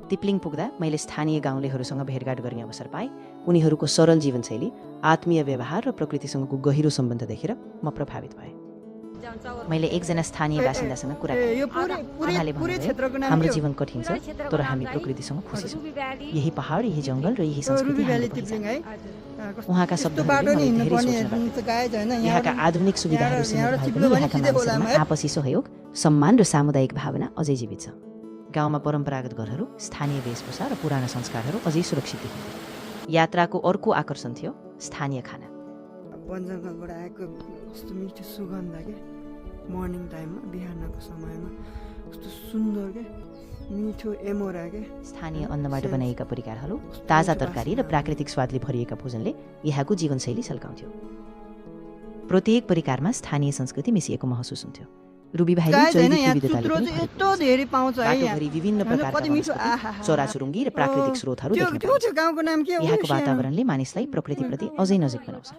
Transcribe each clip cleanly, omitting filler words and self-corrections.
तिप्लिङ पुग्दा मैले स्थानीय गाउँलेहरूसँग भेटघाट गर्ने अवसर पाएँ। उनीहरूको सरल जीवनशैली, आत्मीय व्यवहार र प्रकृतिसँगको गहिरो सम्बन्ध देखेर म प्रभावित भएँ। मैले एकजना स्थानीय बासिन्दासँग कुरा गरेँ। उहाँले भन्नुभयो, हाम्रो जीवन कठिन छ, तर हामी प्रकृतिसँग खुसी छौँ। यही पहाड, यही जङ्गल र यही संस्कृति हाम्रो पहिचान हो। उहाँका शब्दहरूले मलाई धेरै सोच्न लाग्यो। यहाँका आधुनिक सुविधाहरू सीमित भए पनि यहाँका मानिसहरूमा आपसी सहयोग, सम्मान र सामुदायिक भावना अझै जीवित छ। गाउँमा परम्परागत घरहरू, स्थानीय वेशभूषा र पुराना संस्कारहरू अझै सुरक्षित देखिन्थे। यात्राको अर्को आकर्षण थियो स्थानीय खाना। वनजङ्गलबाट आएको कस्तो मिठो सुगन्ध के मर्निङ टाइममा, बिहानको समयमा कस्तो सुन्दर के मिठो एमोरा के। स्थानीय अन्नबाट बनाइएका परिकारहरू, ताजा तरकारी र प्राकृतिक स्वादले भरिएका भोजनले यहाँको जीवनशैली झल्काउँथ्यो। प्रत्येक परिकारमा स्थानीय संस्कृति मिसिएको महसुस हुन्थ्यो। रुबी भाइले जैविक विविधताले पनि यस्तो धेरै पाउँछ है। बाटोभरि विभिन्न प्रकारका वनस्पति, चराचुरुङ्गी र प्राकृतिक स्रोतहरू देख्न पाइन्छ। गाउँको नाम के हो? यहाँको वातावरणले मानिसलाई प्रकृतिप्रति अझै नजिक बनाउँछ।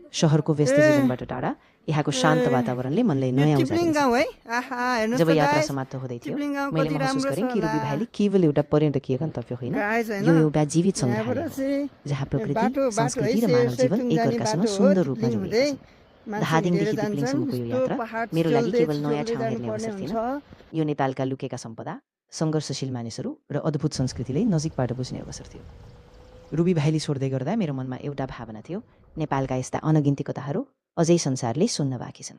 शहरको व्यस्त जीवनबाट टाढा यहाँको शान्त वातावरणले मनलाई नयाँ ऊर्जा दिन्छ। जब यात्रा समाप्त हुँदै थियो, मैले महसुस गरेँ कि रुबी भाइले केवल एउटा पर्यटकीय गन्तव्य होइन, यो एउटा जीवित सङ्ग्रहालय हो जहाँ प्रकृति, संस्कृति र मानव जीवन एकअर्कासँग सुन्दर रूपमा जोडिएको छ। धादिङदेखि तिप्लिङसम्मको यो यात्रा मेरो लागि केवल नयाँ ठाउँ हेर्ने अवसर थिएन। यो नेपालका लुकेका सम्पदा, सङ्घर्षशील मानिसहरू र अद्भुत संस्कृतिलाई नजिकबाट बुझ्ने अवसर थियो। रुबी भाइले छोड्दै गर्दा मेरो मनमा एउटा भावना थियो, नेपालका यस्ता अनगिन्ती कथाहरू अझै संसारले सुन्न बाँकी छन्।